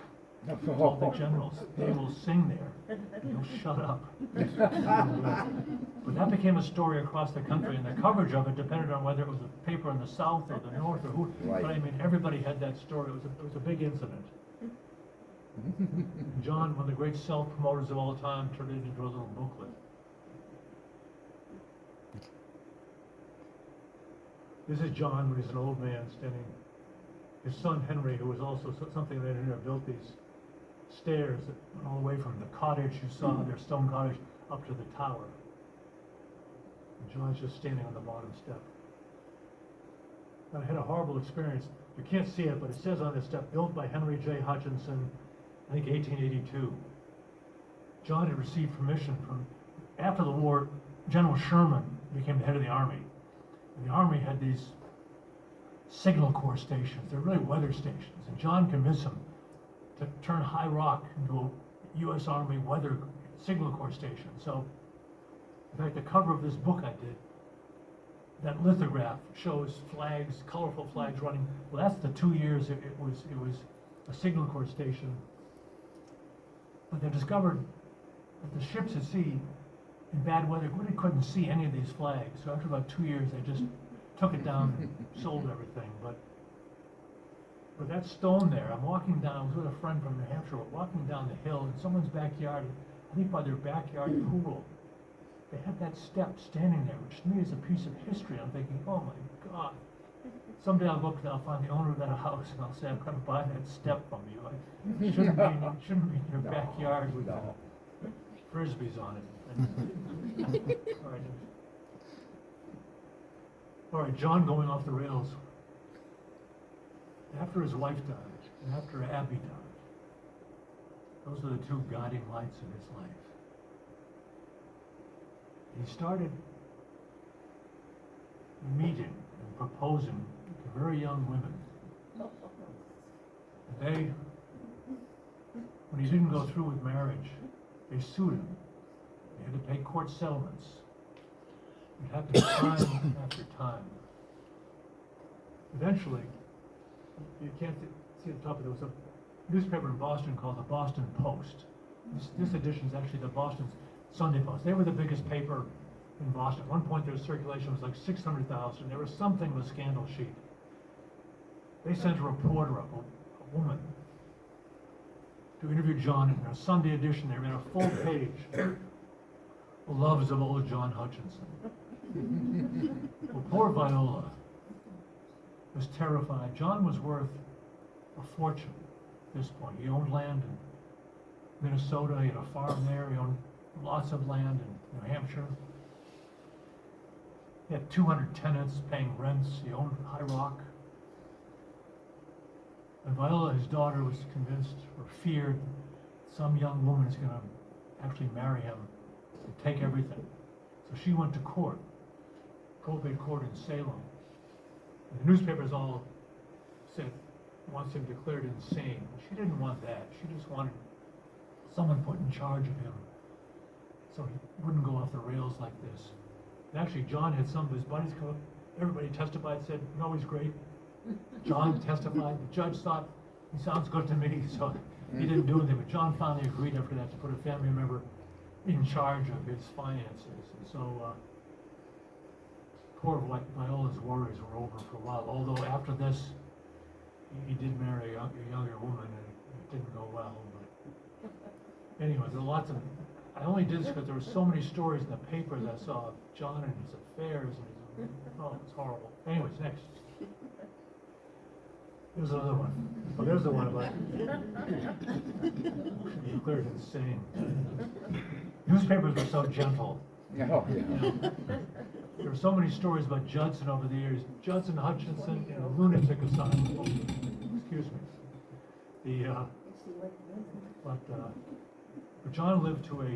Told the generals, they will sing there. You'll shut up. But that became a story across the country, and the coverage of it depended on whether it was a paper in the South or the North or who. Right. But I mean, everybody had that story. It was a big incident. John, one of the great self-promoters of all time, turned it into a little booklet. This is John when he's an old man standing. His son Henry, who was also something of an engineer, built these stairs that went all the way from the cottage you saw, their stone cottage, up to the tower. And John's just standing on the bottom step. And I had a horrible experience. You can't see it, but it says on the step, built by Henry J. Hutchinson, I think 1882. John had received permission from, after the war, General Sherman became the head of the Army. And the Army had these signal corps stations. They're really weather stations. And John convinced him to turn High Rock into a U.S. Army weather signal corps station. So, in fact, the cover of this book I did, that lithograph shows flags, colorful flags running. Well, that's the 2 years it was a signal corps station. But they discovered that the ships at sea in bad weather really couldn't see any of these flags. So after about 2 years, they just took it down and sold everything. But that stone there, I'm walking down, I was with a friend from New Hampshire, walking down the hill in someone's backyard, I think by their backyard pool. They had that step standing there, which to me is a piece of history. I'm thinking, oh my God. Someday I'll go up and I'll find the owner of that house and I'll say, I'm going to buy that step from you. It shouldn't be in your backyard with frisbees on it. All right, John going off the rails. After his wife died, and after Abby died, those were the 2 guiding lights in his life. He started meeting and proposing to very young women. And when he didn't go through with marriage, they sued him. They had to pay court settlements. It happened time after time. Eventually, you can't see the top of it. There was a newspaper in Boston called the Boston Post. This edition is actually the Boston Sunday Post. They were the biggest paper in Boston. At one point, their circulation was like 600,000. There was something of a scandal sheet. They sent a reporter up, a woman, to interview John in their Sunday edition. They ran a full page. The loves of old John Hutchinson. Well, poor Viola was terrified. John was worth a fortune at this point. He owned land in Minnesota. He had a farm there. He owned lots of land in New Hampshire. He had 200 tenants paying rents. He owned High Rock. And Viola, his daughter, was convinced or feared some young woman is going to actually marry him and take everything. So she went to court, probate court in Salem. And the newspapers all said, wants him declared insane. She didn't want that. She just wanted someone put in charge of him so he wouldn't go off the rails like this. And actually, John had some of his buddies come up. Everybody testified, said, no, he's great. John testified. The judge thought, he sounds good to me, so he didn't do anything. But John finally agreed after that to put a family member in charge of his finances. And so poor Viola's worries were over for a while. Although after this, he did marry a younger woman, and it didn't go well. But anyway, there are lots of. I only did this because there were so many stories in the papers I saw of John and his affairs, and oh, it's horrible. Anyways, next. Here's another one. Oh, there's the one about declared insane. Newspapers were so gentle. Oh, yeah. There were so many stories about Judson over the years. Judson Hutchinson in a lunatic asylum. Excuse me. But John lived to a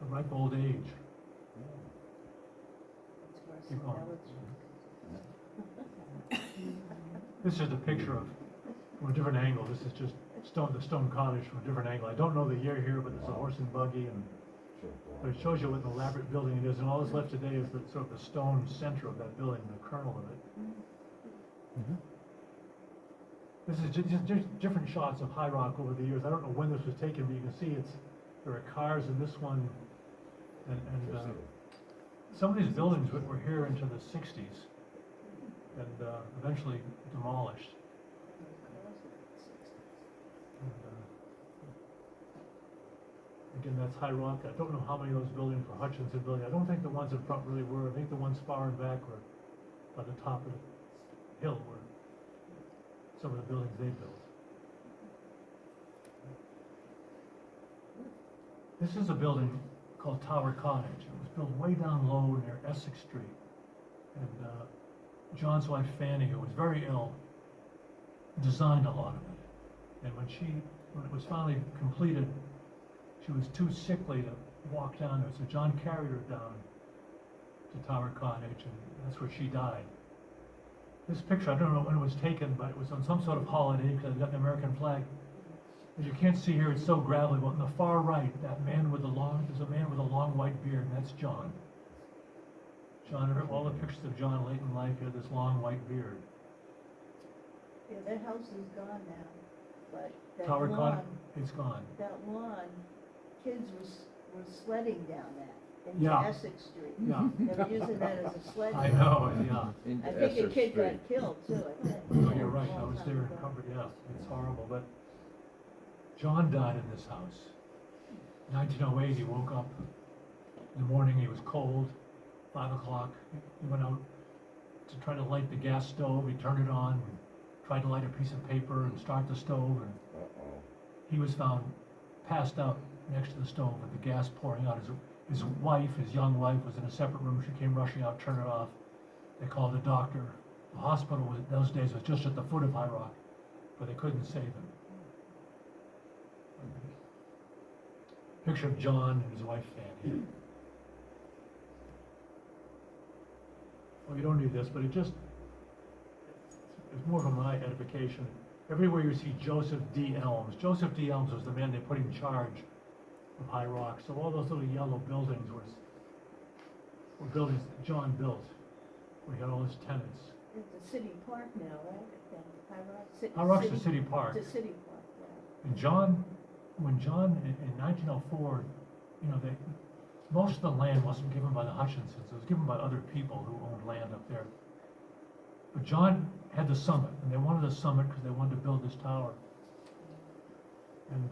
ripe old age. Keep going. This is a picture of, from a different angle. This is just the stone cottage from a different angle. I don't know the year here, but there's a horse and buggy, but it shows you what an elaborate building it is. And all that's left today is the sort of the stone center of that building, the kernel of it. This is just different shots of High Rock over the years. I don't know when this was taken, but you can see there are cars in this one, and some of these buildings were here into the 60s. And eventually demolished. And, again, that's High Rock. I don't know how many of those buildings were Hutchinson buildings. I don't think the ones in front really were. I think the ones far and back were by the top of the hill were some of the buildings they built. This is a building called Tower Cottage. It was built way down low near Essex Street. And John's wife Fanny, who was very ill, designed a lot of it. And when it was finally completed, she was too sickly to walk down there. So John carried her down to Tower Cottage, and that's where she died. This picture, I don't know when it was taken, but it was on some sort of holiday because it got the American flag. As you can't see here, it's so gravelly, but on the far right, there's a man with a long white beard, and that's John. John, all the pictures of John late in life, he had this long white beard. Yeah, that house is gone now, but that Tower lawn, Cottage, it's gone. that lawn, kids were sledding down that into Yeah. Essex Street. Yeah. They were using that as a sled. I know, yeah. I think a kid got killed too, I think. No, you're right, I was there and covered, yeah, it's horrible, but John died in this house. 1908, he woke up in the morning, he was cold, 5 o'clock, he went out to try to light the gas stove, he turned it on, and tried to light a piece of paper and start the stove, and he was found passed out next to the stove with the gas pouring out. His wife, his young wife, was in a separate room. She came rushing out, turned it off. They called the doctor. The hospital those days was just at the foot of High Rock, but they couldn't save him. Picture of John and his wife Fanny. Well, you don't need this, but it's more for my edification. Everywhere you see Joseph D. Elms. Joseph D. Elms was the man they put in charge of High Rock. So all those little yellow buildings were buildings that John built. We had all his tenants. It's a city park now, right? High Rock. High Rock's a city park. It's a city park, yeah. And when John in 1904, most of the land wasn't given by the Hutchinsons. It was given by other people who owned land up there. But John had the summit, and they wanted the summit because they wanted to build this tower. And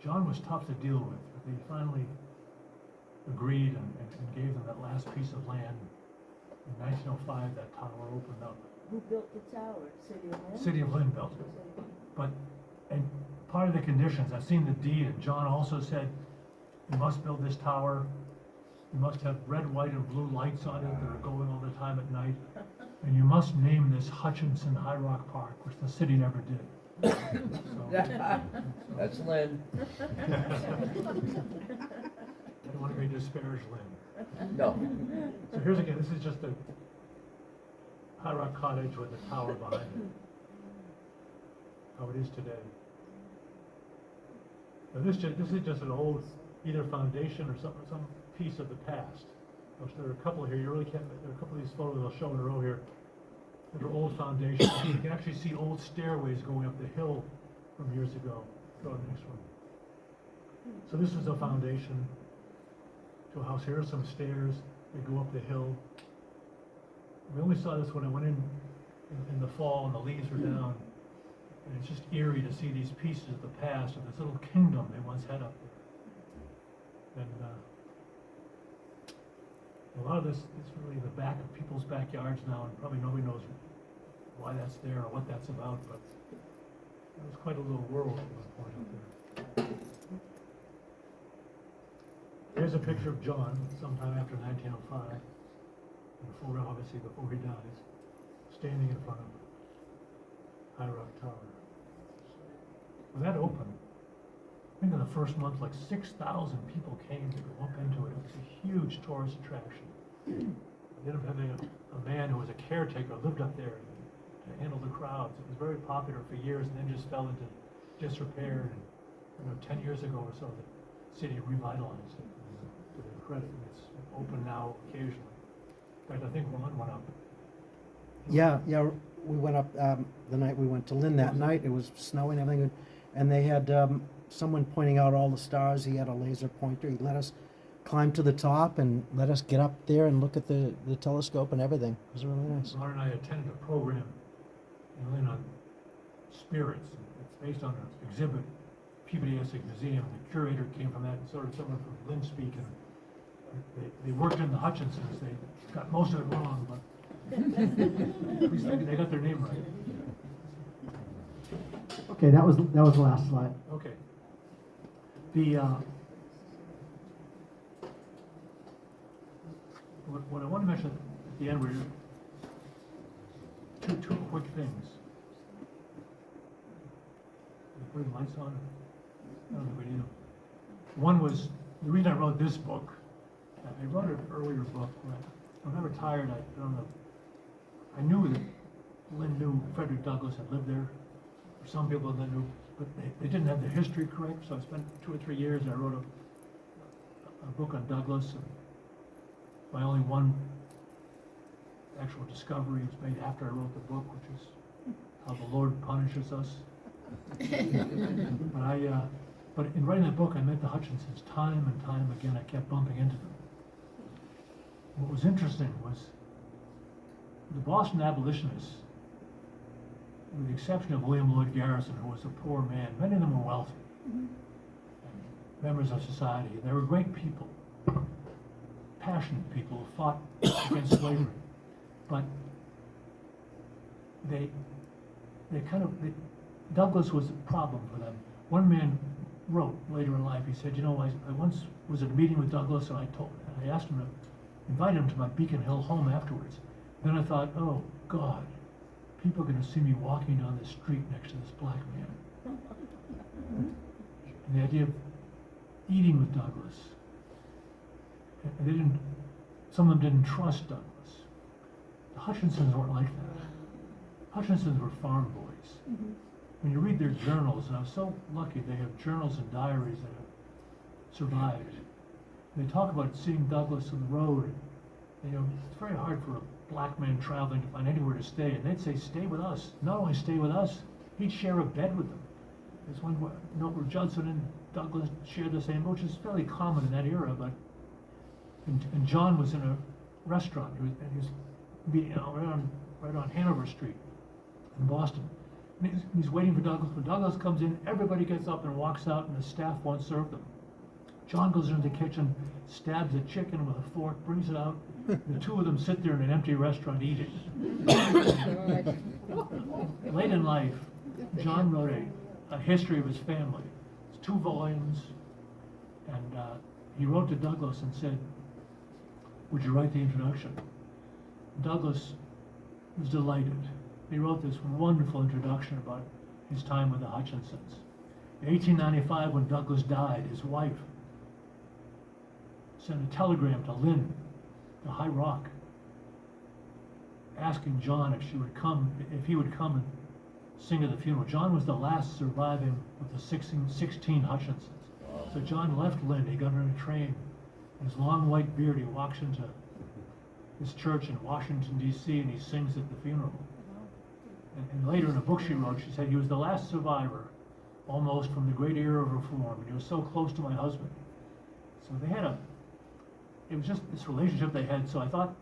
John was tough to deal with, but they finally agreed and gave them that last piece of land. In 1905, that tower opened up. Who built the tower? City of Lynn? City of Lynn built it. But, and part of the conditions, I've seen the deed, and John also said, you must build this tower You must have red, white, and blue lights on it that are going all the time at night. And you must name this Hutchinson High Rock Park, which the city never did. That's Lynn. I don't want to be disparage Lynn. No. So here's again, this is just a High Rock cottage with a tower behind it. How it is today. Now this is just an old, either foundation or some piece of the past. There are a couple here, you really can't, there are a couple of these photos I'll show in a row here that are old foundations. You can actually see old stairways going up the hill from years ago. Go to the next one. So this is a foundation to a house. Here are some stairs that go up the hill. We only saw this when I went in the fall and the leaves were down. And it's just eerie to see these pieces of the past of this little kingdom they once had up there. And a lot of this is really the back of people's backyards now, and probably nobody knows why that's there or what that's about, but it was quite a little world at one point up there. Here's a picture of John sometime after 1905, before, obviously before he dies, standing in front of High Rock Tower. When that opened, I think in the first month, like 6,000 people came to go up into it. It was a huge tourist attraction. They ended up having a man who was a caretaker lived up there to handle the crowds. It was very popular for years and then just fell into disrepair. And 10 years ago or so, the city revitalized it. To their credit, and it's open now occasionally. In fact, I think one went up. Yeah, we went up the night we went to Lynn that night. It was snowing and everything, and they had someone pointing out all the stars. He had a laser pointer. He let us climb to the top and let us get up there and look at the telescope and everything. It was really nice. Ron and I attended a program in Lynn on spirits. It's based on an exhibit, PBS Museum. The curator came from that, and so did someone from Lynn Speak, and they worked in the Hutchinsons. They got most of it wrong, but at least they got their name right. Okay, that was the last slide. Okay. What I want to mention at the end were two quick things. Put the lights on. I don't know if we need them. One was the reason I wrote this book. I wrote an earlier book. When I retired, I don't know. I knew that Lynn knew Frederick Douglass had lived there. Or some people Lynn knew, but they didn't have the history correct. So I spent 2 or 3 years and I wrote a book on Douglass. And my only one actual discovery was made after I wrote the book, which is how the Lord punishes us. But in writing that book, I met the Hutchinsons time and time again. I kept bumping into them. What was interesting was the Boston abolitionists, with the exception of William Lloyd Garrison, who was a poor man, many of them were wealthy, and members of society. They were great people, passionate people who fought against slavery. But Douglass was a problem for them. One man wrote later in life, he said, I once was at a meeting with Douglass and I asked him to invite him to my Beacon Hill home afterwards. Then I thought, oh God, people are going to see me walking down the street next to this black man. And the idea of eating with Douglass. And some of them didn't trust Douglass. The Hutchinsons weren't like that. Hutchinsons were farm boys. Mm-hmm. When you read their journals, and I'm so lucky they have journals and diaries that have survived. They talk about seeing Douglass on the road. It's very hard for a black man traveling to find anywhere to stay, and they'd say, stay with us. Not only stay with us, he'd share a bed with them. There's one note where Judson and Douglass shared the same, which is fairly common in that era, but and John was in a restaurant, he was right on Hanover Street in Boston. And he's waiting for Douglass. When Douglass comes in, everybody gets up and walks out, and the staff won't serve them. John goes into the kitchen, stabs a chicken with a fork, brings it out. The two of them sit there in an empty restaurant eating. Late in life, John wrote a history of his family. It's 2 volumes, and he wrote to Douglass and said, would you write the introduction? Douglas was delighted. He wrote this wonderful introduction about his time with the Hutchinsons. In 1895, when Douglas died, his wife sent a telegram to Lynn, to High Rock, asking John if he would come and sing at the funeral. John was the last surviving of the 16 Hutchinsons. So John left Lynn, he got on a train, and his long white beard, he walks into his church in Washington, D.C., and he sings at the funeral. And later in a book she wrote, she said, he was the last survivor, almost, from the great era of reform, and he was so close to my husband. So they had it was just this relationship they had, so I thought,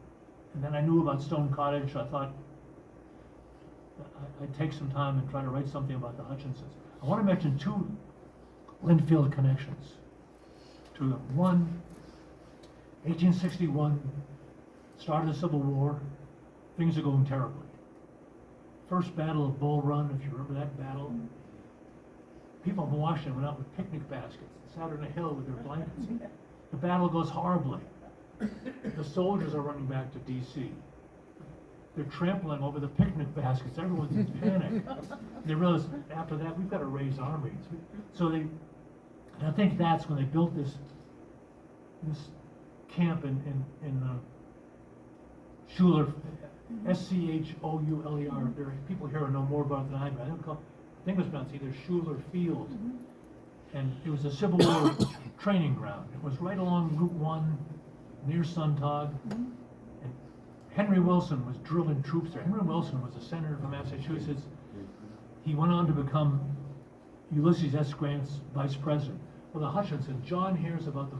and then I knew about Stone Cottage, so I thought I'd take some time and try to write something about the Hutchinsons. I want to mention two Lynnfield connections to them. One, 1861, start of the Civil War, things are going terribly. First Battle of Bull Run, if you remember that battle. People from Washington went out with picnic baskets and sat on a hill with their blankets. The battle goes horribly. The soldiers are running back to D.C. They're trampling over the picnic baskets. Everyone's in panic. They realize after that, we've got to raise armies. So and I think that's when they built this camp in Schuler, Schouler. There are people here who know more about it than I do. I think it was pronounced either Schuler Field. And it was a Civil War training ground. It was right along Route 1, near Suntag. And Henry Wilson was drilling troops there. Henry Wilson was a senator from Massachusetts. He went on to become Ulysses S. Grant's vice president. Well, the Hutchinsons, John hears about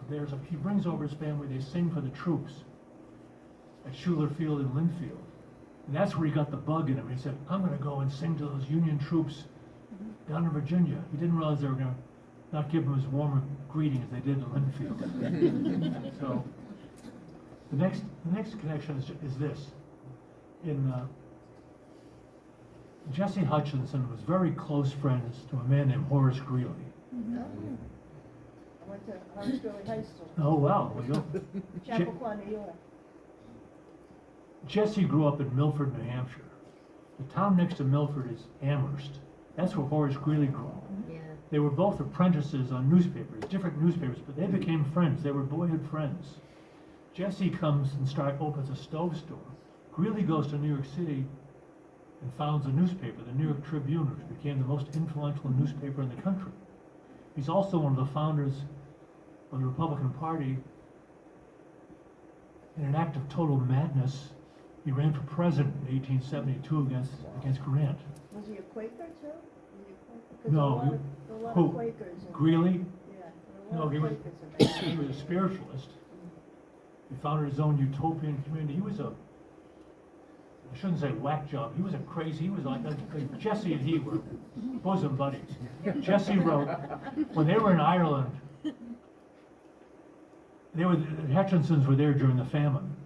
he brings over his family, they sing for the troops at Schuler Field in Lynnfield. And that's where he got the bug in him. He said, I'm going to go and sing to those Union troops down in Virginia. He didn't realize they were going to not give him as warm a greeting as they did in Lynnfield. So the next connection is this. Jesse Hutchinson was very close friends to a man named Horace Greeley. I went to Horace Greeley High School, Oh, wow. Well, Chappaqua, New York. Jesse grew up in Milford, New Hampshire. The town next to Milford is Amherst. That's where Horace Greeley grew up. Yeah. They were both apprentices on newspapers, different newspapers, but they became friends. They were boyhood friends. Jesse comes and opens a stove store. Greeley goes to New York City and founds a newspaper, the New York Tribune, which became the most influential newspaper in the country. He's also one of the founders of the Republican Party. In an act of total madness, he ran for president in 1872 against Grant. Was he a Quaker too? Was he a Quaker? 'Cause No, there were a lot who? of Quakers. Greeley? Yeah, there No, were a he lot was, of Quakers in he was a spiritualist. He founded his own utopian community. He was I shouldn't say whack job, he was he was like Jesse and he were bosom buddies. Jesse wrote, when they were in Ireland, the Hutchinsons were there during the famine.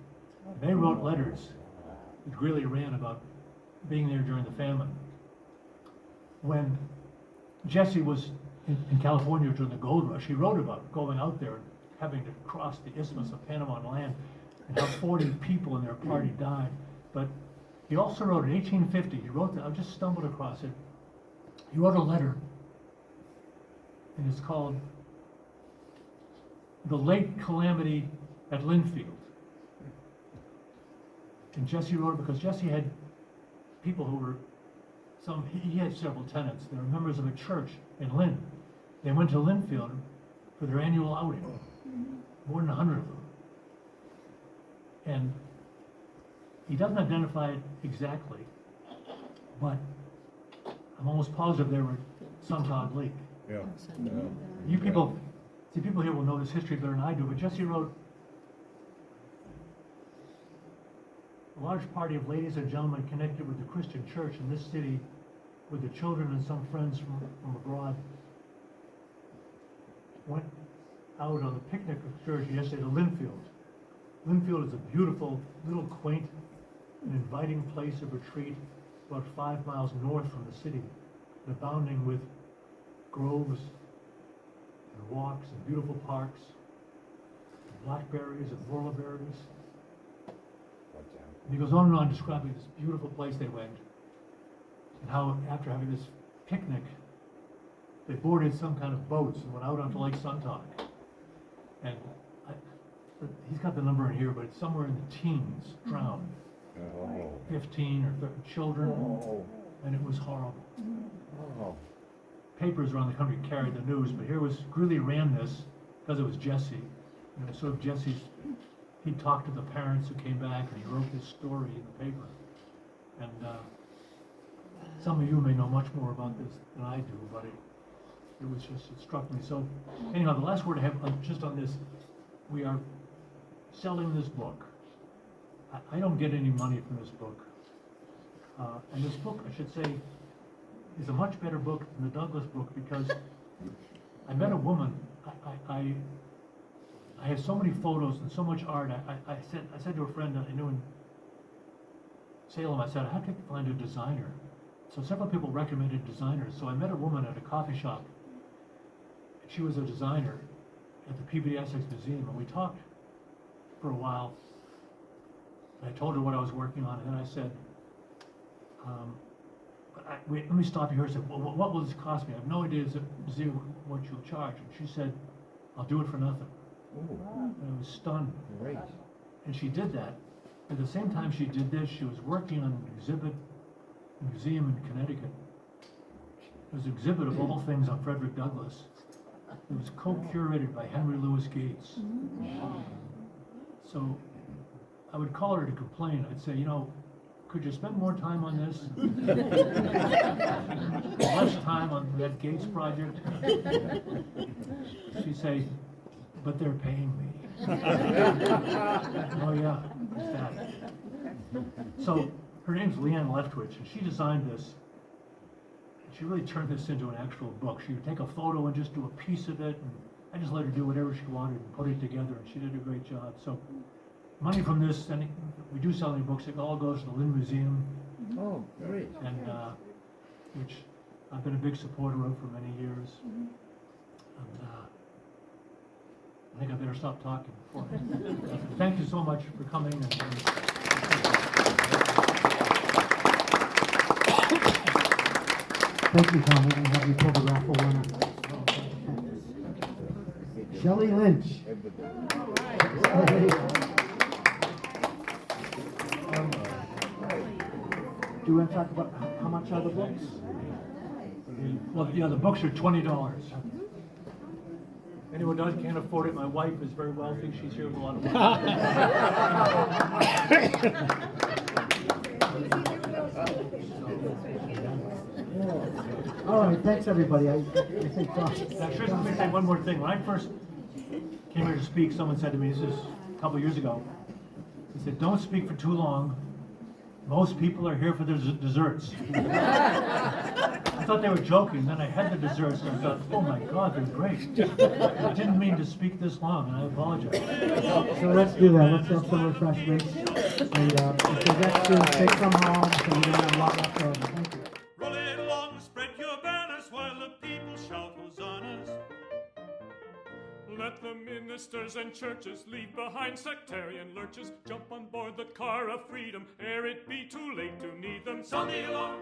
They wrote letters that Greeley ran about being there during the famine. When Jesse was in California during the gold rush, he wrote about going out there and having to cross the Isthmus of Panama on land and how 40 people in their party died. But he also wrote in 1850, I just stumbled across it, he wrote a letter, and it's called The Late Calamity at Lynnfield. And Jesse wrote it because Jesse had people who were, he had several tenants. They were members of a church in Lynn. They went to Lynnfield for their annual outing, more than 100 of them. And he doesn't identify it exactly, but I'm almost positive they were at Suntag Lake. Yeah. You people here will know this history better than I do, but Jesse wrote, a large party of ladies and gentlemen connected with the Christian church in this city, with the children and some friends from abroad, went out on the picnic excursion yesterday to Lynnfield. Lynnfield is a beautiful, little quaint, and inviting place of retreat about 5 miles north from the city, and abounding with groves and walks and beautiful parks, and blackberries and whortleberries. And he goes on and on describing this beautiful place they went, and how after having this picnic, they boarded some kind of boats and went out onto Lake Suntalk. And he's got the number in here, but it's somewhere in the teens drowned. Oh. 15 or 30 children, Oh. and it was horrible. Oh. Papers around the country carried the news, but here was, Greeley ran this because it was Jesse. And it was sort of Jesse's, he talked to the parents who came back and he wrote this story in the paper. And some of you may know much more about this than I do, but it was just, it struck me. So anyhow, the last word I have just on this, we are selling this book. I don't get any money from this book. And this book, I should say, is a much better book than the Douglas book because I met a woman. I have so many photos and so much art. I said to a friend that I knew in Salem, I said, I have to find a designer. So several people recommended designers. So I met a woman at a coffee shop. She was a designer at the Peabody Essex Museum, and we talked for a while. I told her what I was working on, and then I said, wait, let me stop you here. I said, well, what will this cost me? I have no idea what you'll charge. And she said, I'll do it for nothing. Ooh. And I was stunned. Great. And she did that. At the same time she did this, she was working on an exhibit in a museum in Connecticut. It was an exhibit of all things on Frederick Douglass. It was co-curated by Henry Louis Gates. So I would call her to complain. I'd say, you know, could you spend more time on this? Less time on that Gates project? She'd say, but they're paying me. Oh yeah, it's that. So her name's Leanne Leftwich, and she designed this. She really turned this into an actual book. She would take a photo and just do a piece of it, and I just let her do whatever she wanted and put it together, and she did a great job. So money from this, and we do sell any books, it all goes to the Lynn Museum, Oh, great. and which I've been a big supporter of for many years. And I think I better stop talking. Thank you so much for coming. Thank you, Tom. We're going to have you pull the raffle winner. Shelley Lynch. Do you want to talk about how much are the books? Well, yeah, the books are $20. Anyone does can't afford it. My wife is very wealthy. She's here with a lot of money. All right, thanks, everybody. I think Tom. Now, Trish, let me say one more thing. When I first came here to speak, someone said to me, this is a couple of years ago, he said, don't speak for too long. Most people are here for their desserts. I thought they were joking, then I had the desserts and I thought, oh my God, they're great. I didn't mean to speak this long, and I apologize. So let's do that. Let's have some refreshments. And if you get to take some home, so we don't have a lot left over. Thank you. Roll it along, spread your banners while the people shout hosannas. Let the ministers and churches leave behind sectarian lurches. Jump on board the car of freedom ere it be too late to need them. Sound the alarm!